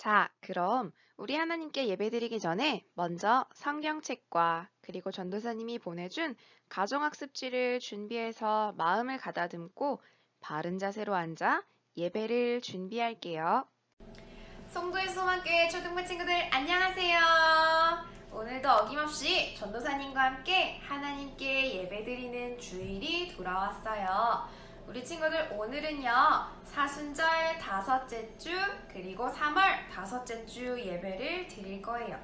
자, 그럼 우리 하나님께 예배드리기 전에 먼저 성경책과 그리고 전도사님이 보내준 가정학습지를 준비해서 마음을 가다듬고 바른 자세로 앉아 예배를 준비할게요. 송도의 소망교회 초등부 친구들 안녕하세요. 오늘도 어김없이 전도사님과 함께 하나님께 예배드리는 주일이 돌아왔어요. 우리 친구들 오늘은요 사순절 다섯째 주 그리고 3월 다섯째 주 예배를 드릴 거예요.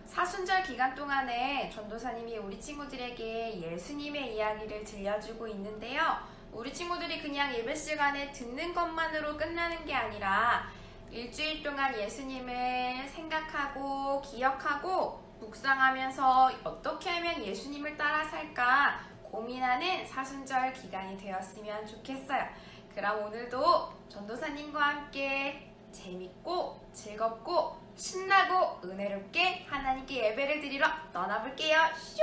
사순절 기간 동안에 전도사님이 우리 친구들에게 예수님의 이야기를 들려주고 있는데요. 우리 친구들이 그냥 예배 시간에 듣는 것만으로 끝나는 게 아니라 일주일 동안 예수님을 생각하고 기억하고 묵상하면서 어떻게 하면 예수님을 따라 살까 고민하는 사순절 기간이 되었으면 좋겠어요. 그럼 오늘도 전도사님과 함께 재밌고 즐겁고 신나고 은혜롭게 하나님께 예배를 드리러 떠나볼게요. 슝!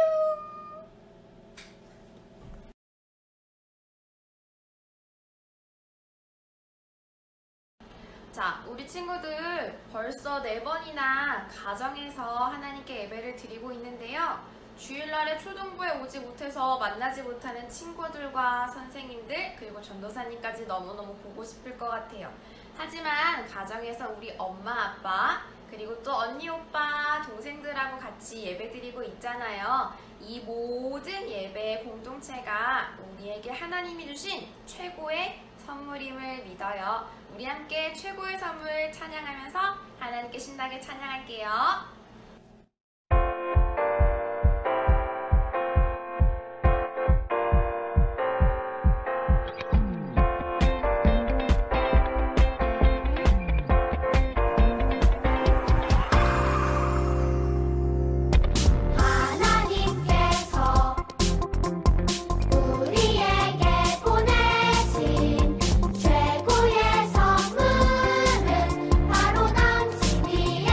자, 우리 친구들 벌써 4번이나 가정에서 하나님께 예배를 드리고 있는데요. 주일날에 초등부에 오지 못해서 만나지 못하는 친구들과 선생님들 그리고 전도사님까지 너무너무 보고 싶을 것 같아요. 하지만 가정에서 우리 엄마, 아빠 그리고 또 언니, 오빠, 동생들하고 같이 예배 드리고 있잖아요. 이 모든 예배 공동체가 우리에게 하나님이 주신 최고의 선물임을 믿어요. 우리 함께 최고의 선물 찬양하면서 하나님께 신나게 찬양할게요. 바로 당신이에요.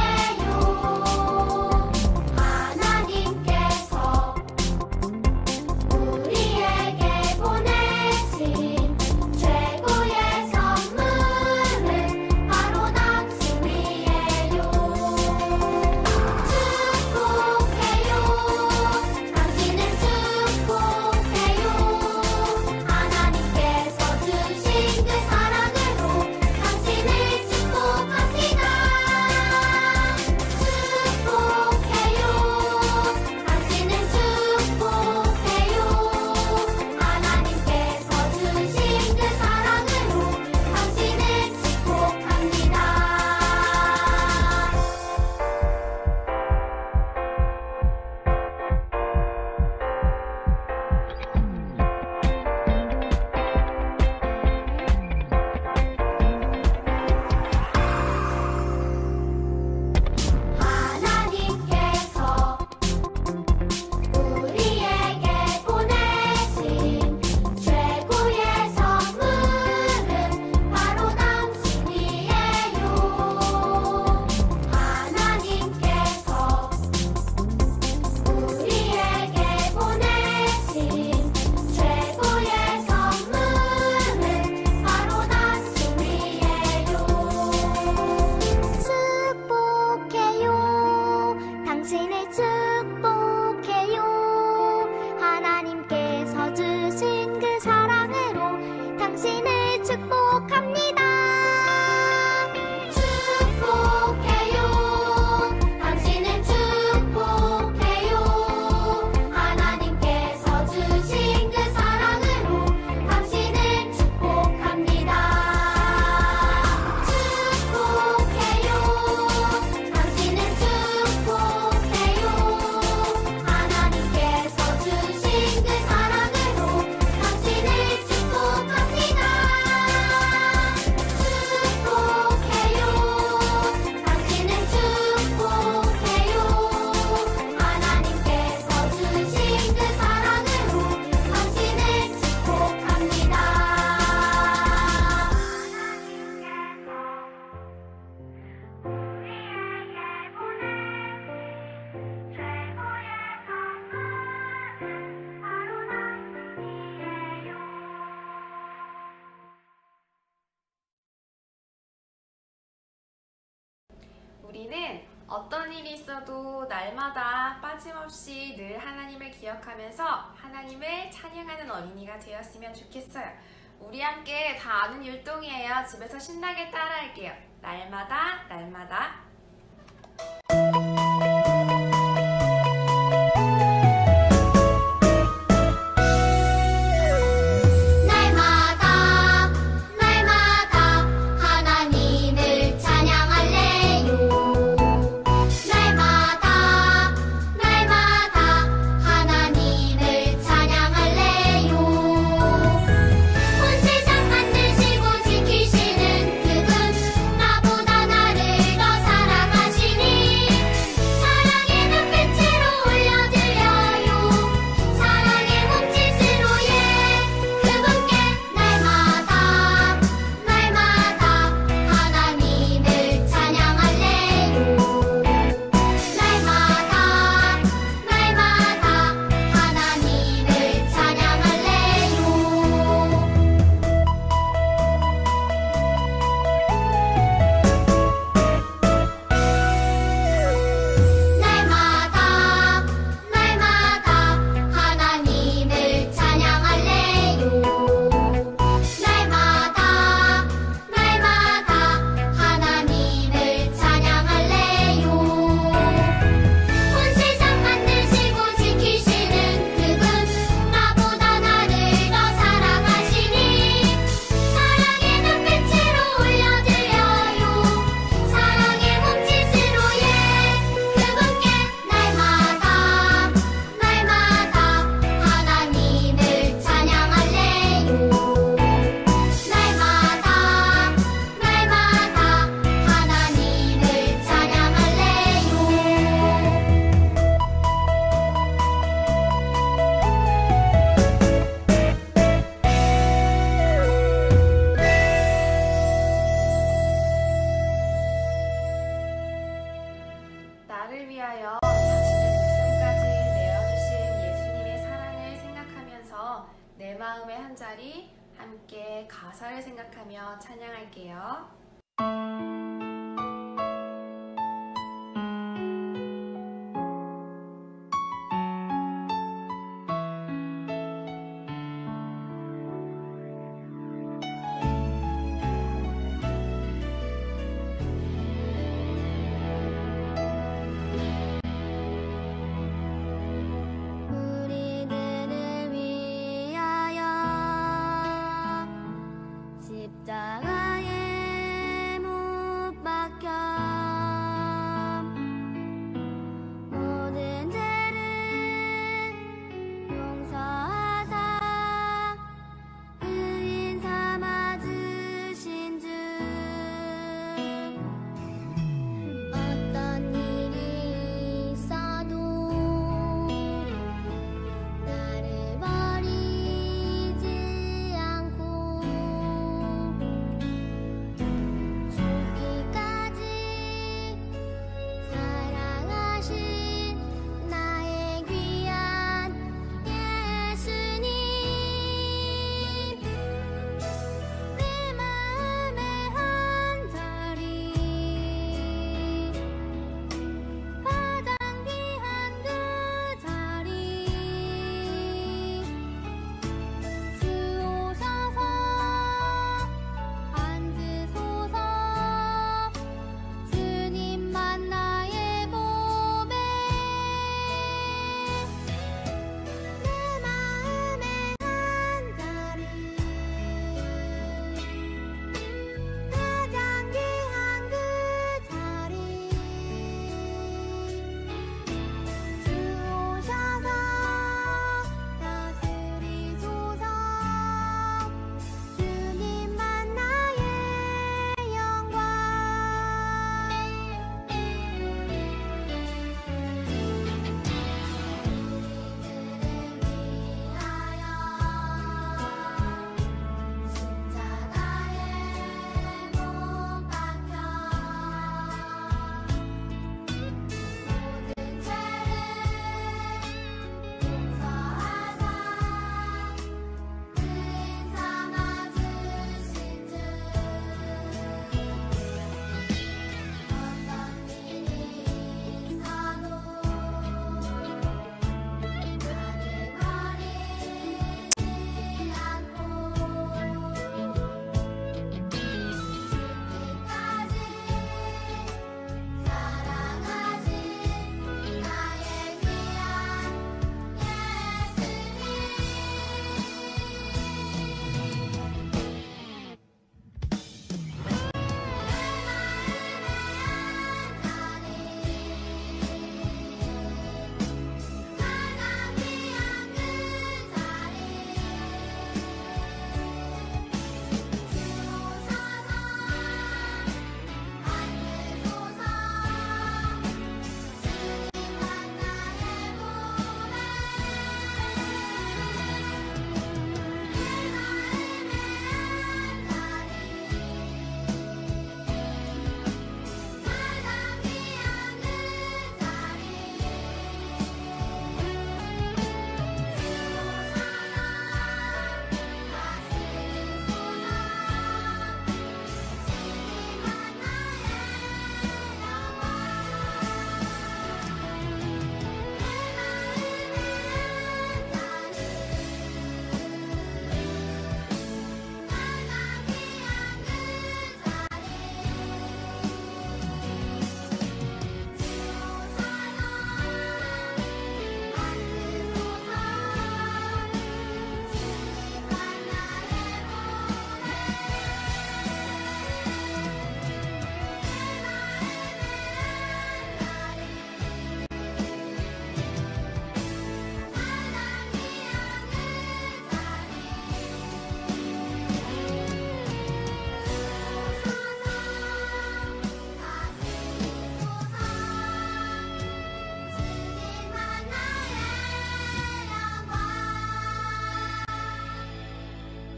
어떤 일이 있어도 날마다 빠짐없이 늘 하나님을 기억하면서 하나님을 찬양하는 어린이가 되었으면 좋겠어요. 우리 함께 다 아는 율동이에요. 집에서 신나게 따라할게요. 날마다 날마다. 나를 위하여 자신의 목숨까지 내어주신 예수님의 사랑을 생각하면서 내 마음의 한 자리 함께 가사를 생각하며 찬양할게요. 십자가에 못 박혀 모든 죄를 용서하사 의인 삼아 주신 주 어떤 일이 있어도 나를 버리지 않고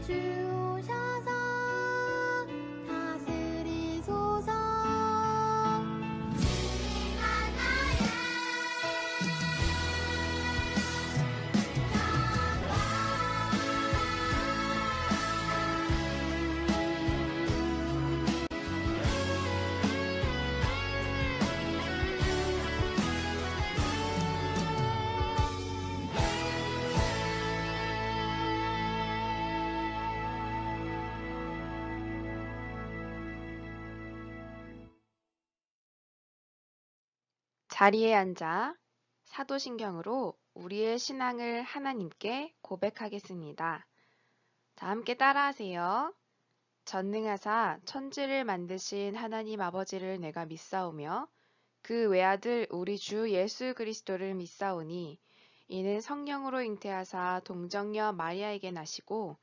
주 오셔서 다스리소서. 주님 만나요. 자리에 앉아 사도신경으로 우리의 신앙을 하나님께 고백하겠습니다. 자, 함께 따라하세요. 전능하사 천지를 만드신 하나님 아버지를 내가 믿사오며 그 외아들 우리 주 예수 그리스도를 믿사오니 이는 성령으로 잉태하사 동정녀 마리아에게 나시고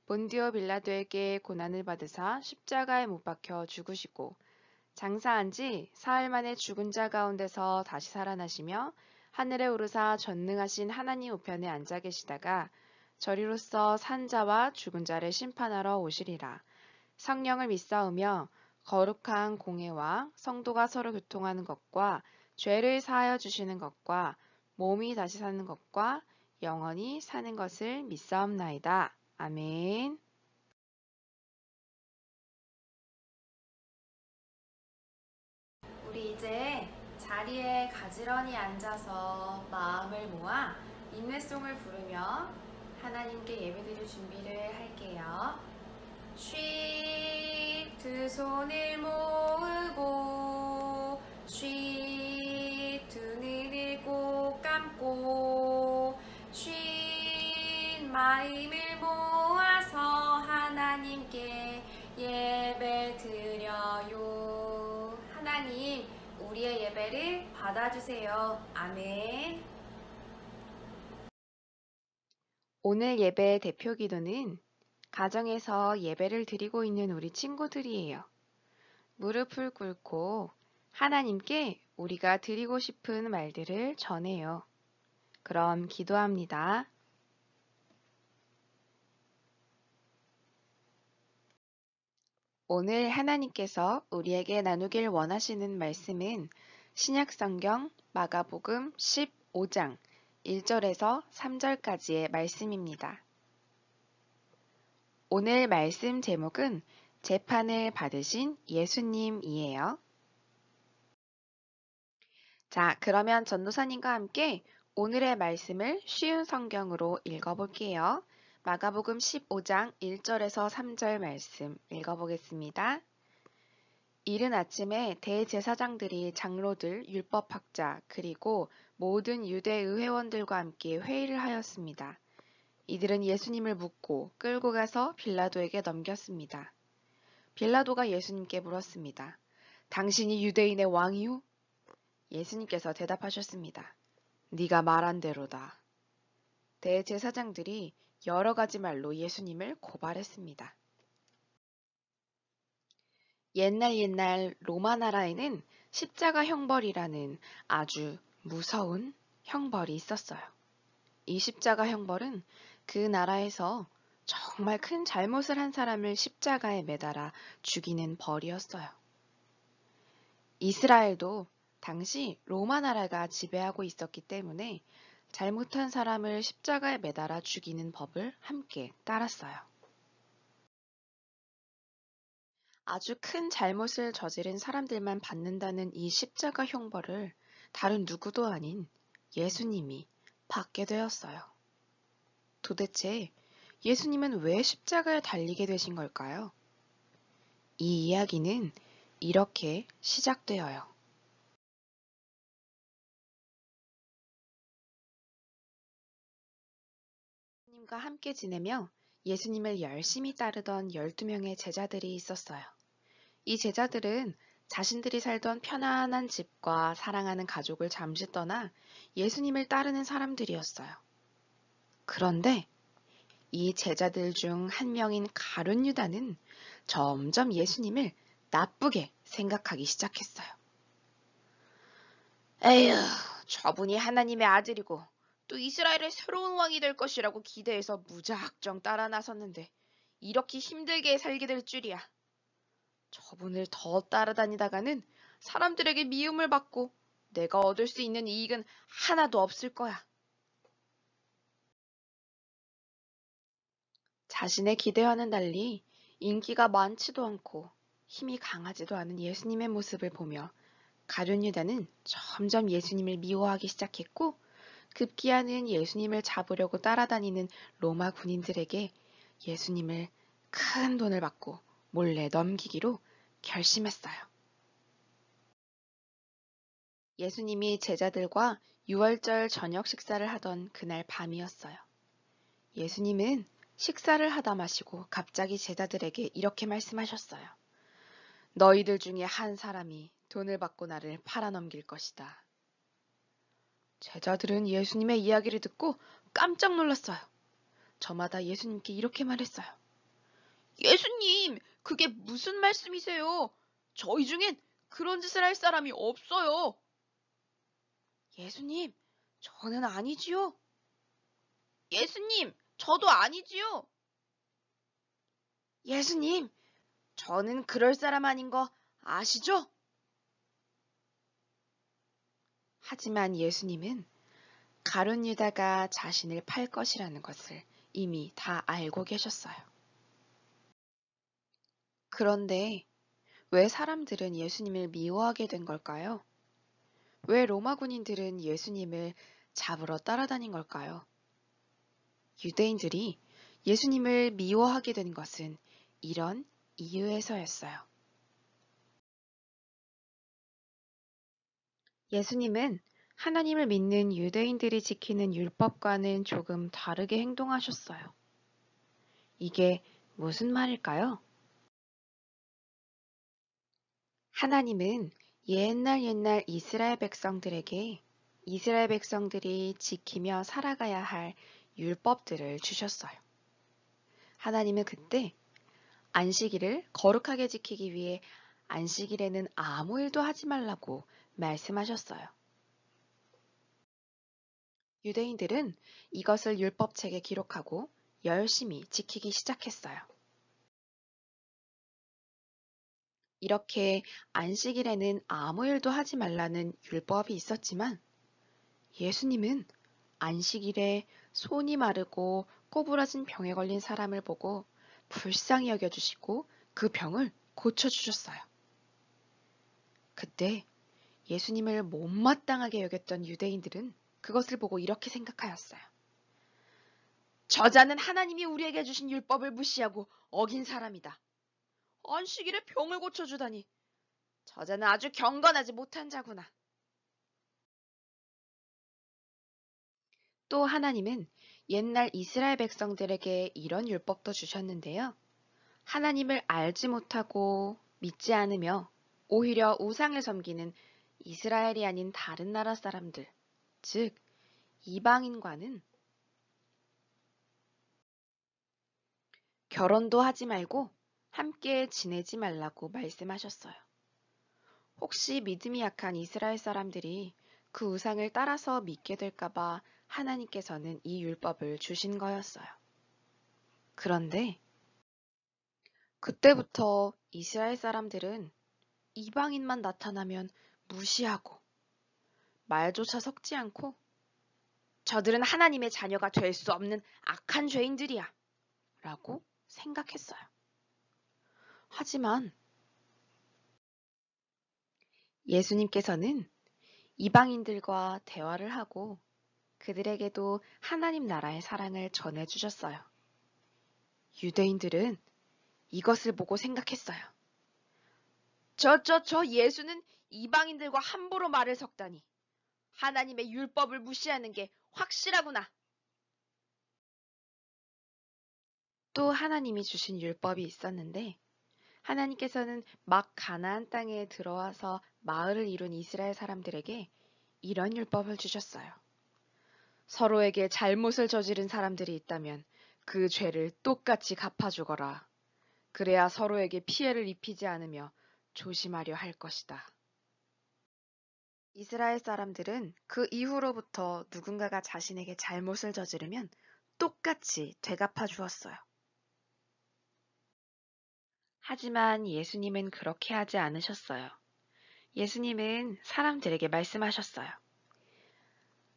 본디오 빌라도에게 고난을 받으사 십자가에 못 박혀 죽으시고 장사한 지 사흘 만에 죽은 자 가운데서 다시 살아나시며 하늘에 오르사 전능하신 하나님 우편에 앉아 계시다가 저리로서 산 자와 죽은 자를 심판하러 오시리라. 성령을 믿사오며 거룩한 공회와 성도가 서로 교통하는 것과 죄를 사하여 주시는 것과 몸이 다시 사는 것과 영원히 사는 것을 믿사옵나이다. 아멘. 우리 이제 자리에 가지런히 앉아서 마음을 모아 인내송을 부르며 하나님께 예배드릴 준비를 할게요. 쉬, 두 손을 모으고 쉬, 두 눈을 꼭 감고 쉰 마음을 모아서 하나님께 예배 드려요. 하나님, 우리의 예배를 받아주세요. 아멘. 오늘 예배의 대표 기도는 가정에서 예배를 드리고 있는 우리 친구들이에요. 무릎을 꿇고 하나님께 우리가 드리고 싶은 말들을 전해요. 그럼 기도합니다. 오늘 하나님께서 우리에게 나누길 원하시는 말씀은 신약성경 마가복음 15장 1절에서 3절까지의 말씀입니다. 오늘 말씀 제목은 재판을 받으신 예수님이에요. 자, 그러면 전도사님과 함께 오늘의 말씀을 쉬운 성경으로 읽어볼게요. 마가복음 15장 1절에서 3절 말씀 읽어보겠습니다. 이른 아침에 대제사장들이 장로들, 율법학자, 그리고 모든 유대 의회원들과 함께 회의를 하였습니다. 이들은 예수님을 묻고 끌고 가서 빌라도에게 넘겼습니다. 빌라도가 예수님께 물었습니다. 당신이 유대인의 왕이요? 예수님께서 대답하셨습니다. 네가 말한 대로다. 대제사장들이 여러 가지 말로 예수님을 고발했습니다. 옛날 로마 나라에는 십자가 형벌이라는 아주 무서운 형벌이 있었어요. 이 십자가 형벌은 그 나라에서 정말 큰 잘못을 한 사람을 십자가에 매달아 죽이는 벌이었어요. 이스라엘도 당시 로마 나라가 지배하고 있었기 때문에 잘못한 사람을 십자가에 매달아 죽이는 법을 함께 따랐어요. 아주 큰 잘못을 저지른 사람들만 받는다는 이 십자가 형벌을 다른 누구도 아닌 예수님이 받게 되었어요. 도대체 예수님은 왜 십자가에 달리게 되신 걸까요? 이 이야기는 이렇게 시작되어요. 예수님과 함께 지내며 예수님을 열심히 따르던 12명의 제자들이 있었어요. 이 제자들은 자신들이 살던 편안한 집과 사랑하는 가족을 잠시 떠나 예수님을 따르는 사람들이었어요. 그런데 이 제자들 중 한 명인 가룟 유다는 점점 예수님을 나쁘게 생각하기 시작했어요. 에휴, 저분이 하나님의 아들이고 또 이스라엘의 새로운 왕이 될 것이라고 기대해서 무작정 따라 나섰는데 이렇게 힘들게 살게 될 줄이야. 저분을 더 따라다니다가는 사람들에게 미움을 받고 내가 얻을 수 있는 이익은 하나도 없을 거야. 자신의 기대와는 달리 인기가 많지도 않고 힘이 강하지도 않은 예수님의 모습을 보며 가룟 유다는 점점 예수님을 미워하기 시작했고 급기야는 예수님을 잡으려고 따라다니는 로마 군인들에게 예수님을 큰 돈을 받고 몰래 넘기기로 결심했어요. 예수님이 제자들과 유월절 저녁 식사를 하던 그날 밤이었어요. 예수님은 식사를 하다 마시고 갑자기 제자들에게 이렇게 말씀하셨어요. 너희들 중에 한 사람이 돈을 받고 나를 팔아넘길 것이다. 제자들은 예수님의 이야기를 듣고 깜짝 놀랐어요. 저마다 예수님께 이렇게 말했어요. 예수님, 그게 무슨 말씀이세요? 저희 중엔 그런 짓을 할 사람이 없어요. 예수님, 저는 아니지요. 예수님, 저도 아니지요. 예수님, 저는 그럴 사람 아닌 거 아시죠? 하지만 예수님은 가룟 유다가 자신을 팔 것이라는 것을 이미 다 알고 계셨어요. 그런데 왜 사람들은 예수님을 미워하게 된 걸까요? 왜 로마 군인들은 예수님을 잡으러 따라다닌 걸까요? 유대인들이 예수님을 미워하게 된 것은 이런 이유에서였어요. 예수님은 하나님을 믿는 유대인들이 지키는 율법과는 조금 다르게 행동하셨어요. 이게 무슨 말일까요? 하나님은 옛날 이스라엘 백성들에게 이스라엘 백성들이 지키며 살아가야 할 율법들을 주셨어요. 하나님은 그때 안식일을 거룩하게 지키기 위해 안식일에는 아무 일도 하지 말라고 말씀하셨어요. 유대인들은 이것을 율법책에 기록하고 열심히 지키기 시작했어요. 이렇게 안식일에는 아무 일도 하지 말라는 율법이 있었지만 예수님은 안식일에 손이 마르고 꼬부라진 병에 걸린 사람을 보고 불쌍히 여겨주시고 그 병을 고쳐주셨어요. 그때 예수님을 못마땅하게 여겼던 유대인들은 그것을 보고 이렇게 생각하였어요. 저자는 하나님이 우리에게 주신 율법을 무시하고 어긴 사람이다. 안식일에 병을 고쳐주다니. 저자는 아주 경건하지 못한 자구나. 또 하나님은 옛날 이스라엘 백성들에게 이런 율법도 주셨는데요. 하나님을 알지 못하고 믿지 않으며 오히려 우상을 섬기는 이스라엘이 아닌 다른 나라 사람들, 즉 이방인과는 결혼도 하지 말고 함께 지내지 말라고 말씀하셨어요. 혹시 믿음이 약한 이스라엘 사람들이 그 우상을 따라서 믿게 될까봐 하나님께서는 이 율법을 주신 거였어요. 그런데 그때부터 이스라엘 사람들은 이방인만 나타나면 무시하고 말조차 섞지 않고 저들은 하나님의 자녀가 될 수 없는 악한 죄인들이야 라고 생각했어요. 하지만 예수님께서는 이방인들과 대화를 하고 그들에게도 하나님 나라의 사랑을 전해주셨어요. 유대인들은 이것을 보고 생각했어요. 저 예수는 이방인들과 함부로 말을 섞다니. 하나님의 율법을 무시하는 게 확실하구나. 또 하나님이 주신 율법이 있었는데 하나님께서는 막 가나안 땅에 들어와서 마을을 이룬 이스라엘 사람들에게 이런 율법을 주셨어요. 서로에게 잘못을 저지른 사람들이 있다면 그 죄를 똑같이 갚아주거라. 그래야 서로에게 피해를 입히지 않으며 조심하려 할 것이다. 이스라엘 사람들은 그 이후로부터 누군가가 자신에게 잘못을 저지르면 똑같이 되갚아 주었어요. 하지만 예수님은 그렇게 하지 않으셨어요. 예수님은 사람들에게 말씀하셨어요.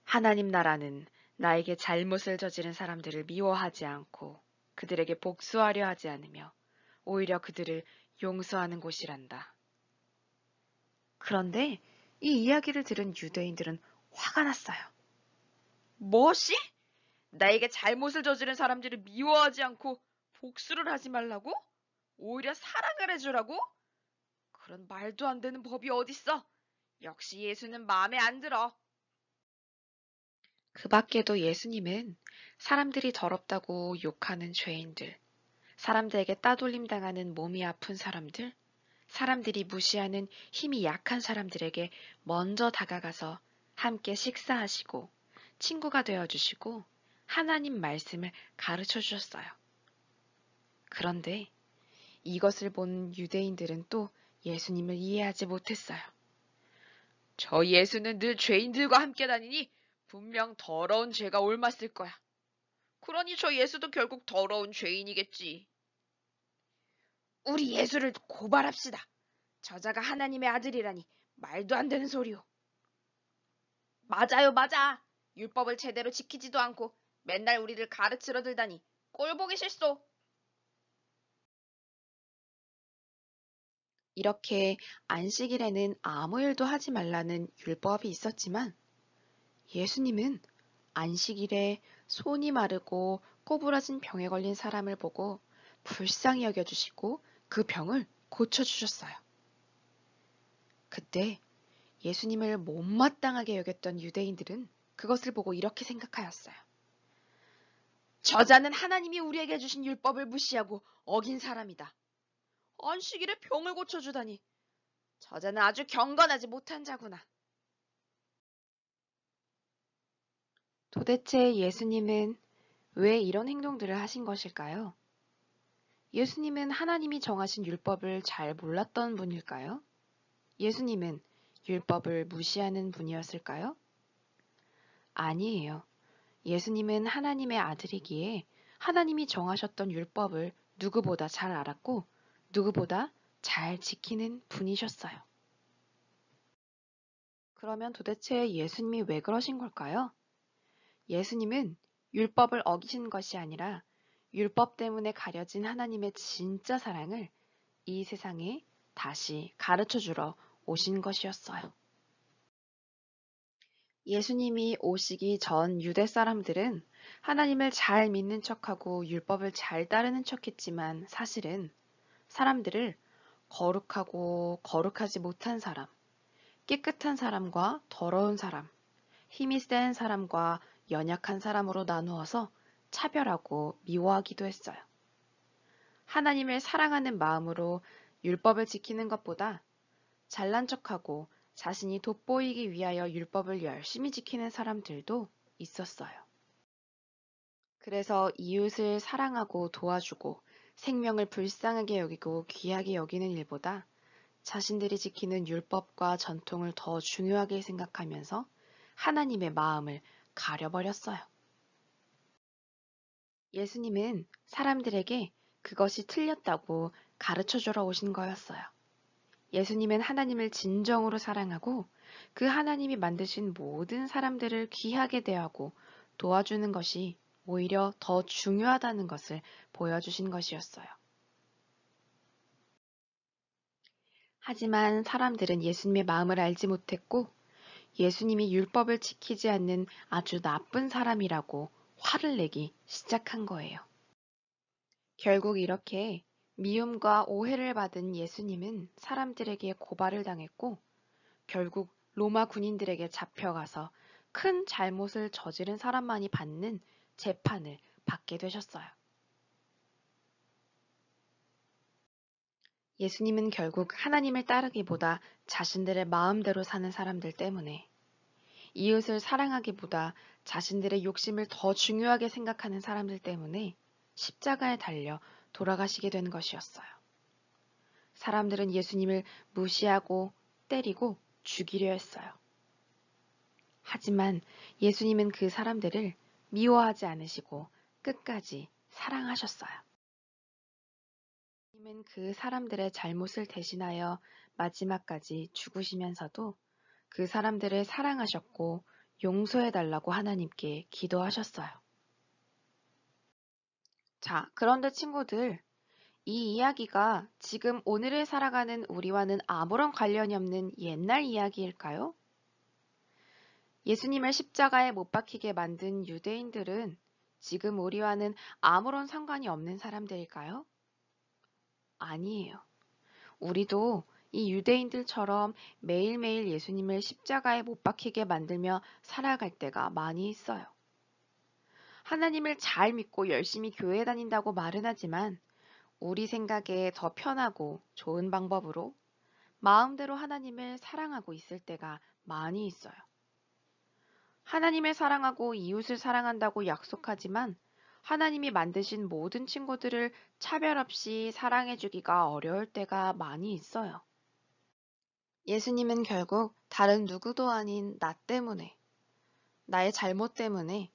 하나님 나라는 나에게 잘못을 저지른 사람들을 미워하지 않고 그들에게 복수하려 하지 않으며 오히려 그들을 용서하는 곳이란다. 그런데 이 이야기를 들은 유대인들은 화가 났어요. 뭐시? 나에게 잘못을 저지른 사람들을 미워하지 않고 복수를 하지 말라고? 오히려 사랑을 해주라고? 그런 말도 안 되는 법이 어딨어? 역시 예수는 마음에 안 들어. 그 밖에도 예수님은 사람들이 더럽다고 욕하는 죄인들, 사람들에게 따돌림 당하는 몸이 아픈 사람들, 사람들이 무시하는 힘이 약한 사람들에게 먼저 다가가서 함께 식사하시고 친구가 되어주시고 하나님 말씀을 가르쳐 주셨어요. 그런데 이것을 본 유대인들은 또 예수님을 이해하지 못했어요. 저 예수는 늘 죄인들과 함께 다니니 분명 더러운 죄가 옮았을 거야. 그러니 저 예수도 결국 더러운 죄인이겠지. 우리 예수를 고발합시다. 저자가 하나님의 아들이라니 말도 안 되는 소리요. 맞아요, 맞아. 율법을 제대로 지키지도 않고 맨날 우리를 가르치러 들다니 꼴보기 싫소. 이렇게 안식일에는 아무 일도 하지 말라는 율법이 있었지만 예수님은 안식일에 손이 마르고 꼬부라진 병에 걸린 사람을 보고 불쌍히 여겨주시고 그 병을 고쳐주셨어요. 그때 예수님을 못마땅하게 여겼던 유대인들은 그것을 보고 이렇게 생각하였어요. 저자는 하나님이 우리에게 주신 율법을 무시하고 어긴 사람이다. 안식일에 병을 고쳐주다니. 저자는 아주 경건하지 못한 자구나. 도대체 예수님은 왜 이런 행동들을 하신 것일까요? 예수님은 하나님이 정하신 율법을 잘 몰랐던 분일까요? 예수님은 율법을 무시하는 분이었을까요? 아니에요. 예수님은 하나님의 아들이기에 하나님이 정하셨던 율법을 누구보다 잘 알았고 누구보다 잘 지키는 분이셨어요. 그러면 도대체 예수님이 왜 그러신 걸까요? 예수님은 율법을 어기신 것이 아니라 율법 때문에 가려진 하나님의 진짜 사랑을 이 세상에 다시 가르쳐 주러 오신 것이었어요. 예수님이 오시기 전 유대 사람들은 하나님을 잘 믿는 척하고 율법을 잘 따르는 척했지만 사실은 사람들을 거룩하고 거룩하지 못한 사람, 깨끗한 사람과 더러운 사람, 힘이 센 사람과 연약한 사람으로 나누어서 차별하고 미워하기도 했어요. 하나님을 사랑하는 마음으로 율법을 지키는 것보다 잘난 척하고 자신이 돋보이기 위하여 율법을 열심히 지키는 사람들도 있었어요. 그래서 이웃을 사랑하고 도와주고 생명을 불쌍하게 여기고 귀하게 여기는 일보다 자신들이 지키는 율법과 전통을 더 중요하게 생각하면서 하나님의 마음을 가려버렸어요. 예수님은 사람들에게 그것이 틀렸다고 가르쳐 주러 오신 거였어요. 예수님은 하나님을 진정으로 사랑하고 그 하나님이 만드신 모든 사람들을 귀하게 대하고 도와주는 것이 오히려 더 중요하다는 것을 보여주신 것이었어요. 하지만 사람들은 예수님의 마음을 알지 못했고 예수님이 율법을 지키지 않는 아주 나쁜 사람이라고 화를 내기 시작한 거예요. 결국 이렇게 미움과 오해를 받은 예수님은 사람들에게 고발을 당했고 결국 로마 군인들에게 잡혀가서 큰 잘못을 저지른 사람만이 받는 재판을 받게 되셨어요. 예수님은 결국 하나님을 따르기보다 자신들의 마음대로 사는 사람들 때문에 이웃을 사랑하기보다 자신들의 욕심을 더 중요하게 생각하는 사람들 때문에 십자가에 달려 돌아가시게 된 것이었어요. 사람들은 예수님을 무시하고 때리고 죽이려 했어요. 하지만 예수님은 그 사람들을 미워하지 않으시고 끝까지 사랑하셨어요. 예수님은 그 사람들의 잘못을 대신하여 마지막까지 죽으시면서도 그 사람들을 사랑하셨고 용서해달라고 하나님께 기도하셨어요. 자, 그런데 친구들, 이 이야기가 지금 오늘을 살아가는 우리와는 아무런 관련이 없는 옛날 이야기일까요? 예수님을 십자가에 못 박히게 만든 유대인들은 지금 우리와는 아무런 상관이 없는 사람들일까요? 아니에요. 우리도 이 유대인들처럼 매일매일 예수님을 십자가에 못 박히게 만들며 살아갈 때가 많이 있어요. 하나님을 잘 믿고 열심히 교회 다닌다고 말은 하지만 우리 생각에 더 편하고 좋은 방법으로 마음대로 하나님을 사랑하고 있을 때가 많이 있어요. 하나님을 사랑하고 이웃을 사랑한다고 약속하지만 하나님이 만드신 모든 친구들을 차별 없이 사랑해주기가 어려울 때가 많이 있어요. 예수님은 결국 다른 누구도 아닌 나 때문에, 나의 잘못 때문에,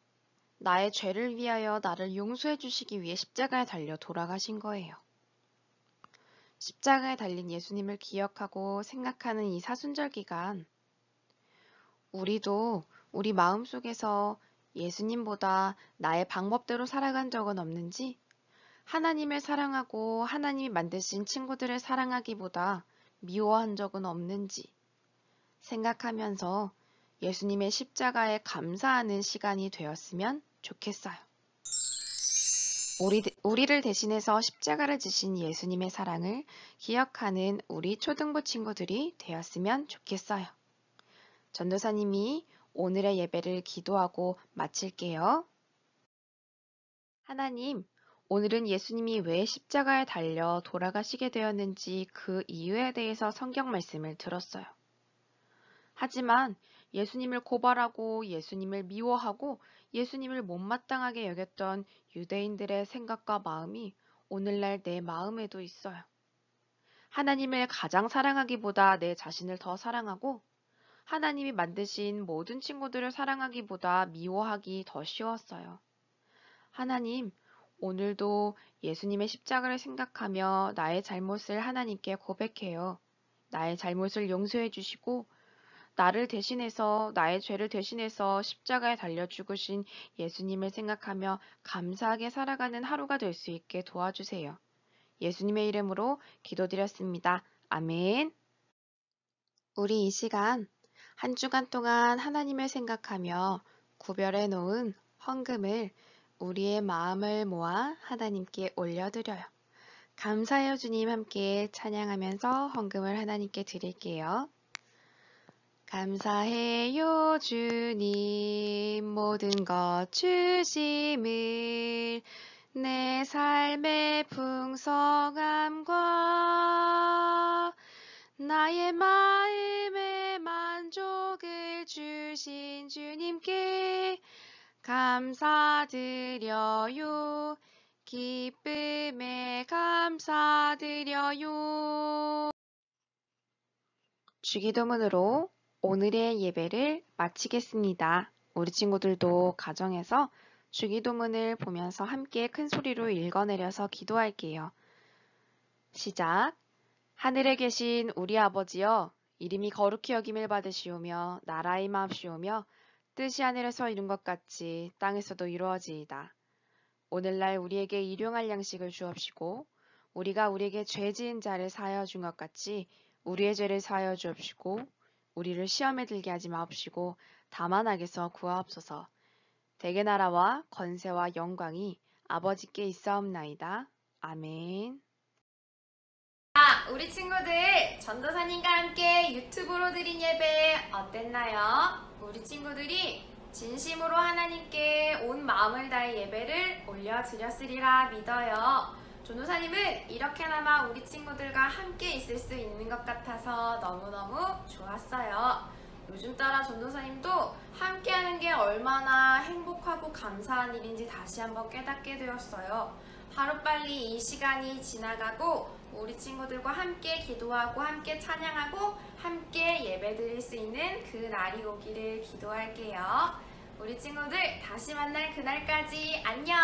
나의 죄를 위하여 나를 용서해 주시기 위해 십자가에 달려 돌아가신 거예요. 십자가에 달린 예수님을 기억하고 생각하는 이 사순절 기간, 우리도 우리 마음속에서 예수님보다 나의 방법대로 살아간 적은 없는지, 하나님을 사랑하고 하나님이 만드신 친구들을 사랑하기보다 미워한 적은 없는지 생각하면서 예수님의 십자가에 감사하는 시간이 되었으면 좋겠어요. 우리를 대신해서 십자가를 지신 예수님의 사랑을 기억하는 우리 초등부 친구들이 되었으면 좋겠어요. 전도사님이 오늘의 예배를 기도하고 마칠게요. 하나님, 오늘은 예수님이 왜 십자가에 달려 돌아가시게 되었는지 그 이유에 대해서 성경 말씀을 들었어요. 하지만 예수님을 고발하고 예수님을 미워하고 예수님을 못마땅하게 여겼던 유대인들의 생각과 마음이 오늘날 내 마음에도 있어요. 하나님을 가장 사랑하기보다 내 자신을 더 사랑하고 하나님이 만드신 모든 친구들을 사랑하기보다 미워하기 더 쉬웠어요. 하나님, 오늘도 예수님의 십자가를 생각하며 나의 잘못을 하나님께 고백해요. 나의 잘못을 용서해 주시고 나를 대신해서 나의 죄를 대신해서 십자가에 달려 죽으신 예수님을 생각하며 감사하게 살아가는 하루가 될 수 있게 도와주세요. 예수님의 이름으로 기도드렸습니다. 아멘. 우리 이 시간 한 주간 동안 하나님을 생각하며 구별해 놓은 헌금을 우리의 마음을 모아 하나님께 올려드려요. 감사해요 주님 함께 찬양하면서 헌금을 하나님께 드릴게요. 감사해요 주님 모든 것 주심을 내 삶의 풍성함과 나의 마음의 만족을 주신 주님께 감사드려요. 기쁨에 감사드려요. 주기도문으로 오늘의 예배를 마치겠습니다. 우리 친구들도 가정에서 주기도문을 보면서 함께 큰 소리로 읽어내려서 기도할게요. 시작. 하늘에 계신 우리 아버지여, 이름이 거룩히 여김을 받으시오며 나라의 마옵시오며 뜻이 하늘에서 이룬 것 같이 땅에서도 이루어지이다. 오늘날 우리에게 일용할 양식을 주옵시고 우리가 우리에게 죄 지은 자를 사하여 준 것 같이 우리의 죄를 사하여 주옵시고 우리를 시험에 들게 하지 마옵시고 다만 악에서 구하옵소서. 대개 나라와 권세와 영광이 아버지께 있사옵나이다. 아멘. 우리 친구들, 전도사님과 함께 유튜브로 드린 예배 어땠나요? 우리 친구들이 진심으로 하나님께 온 마음을 다해 예배를 올려드렸으리라 믿어요. 전도사님은 이렇게나마 우리 친구들과 함께 있을 수 있는 것 같아서 너무너무 좋았어요. 요즘 따라 전도사님도 함께하는 게 얼마나 행복하고 감사한 일인지 다시 한번 깨닫게 되었어요. 하루빨리 이 시간이 지나가고 우리 친구들과 함께 기도하고 함께 찬양하고 함께 예배드릴 수 있는 그 날이 오기를 기도할게요. 우리 친구들 다시 만날 그날까지 안녕.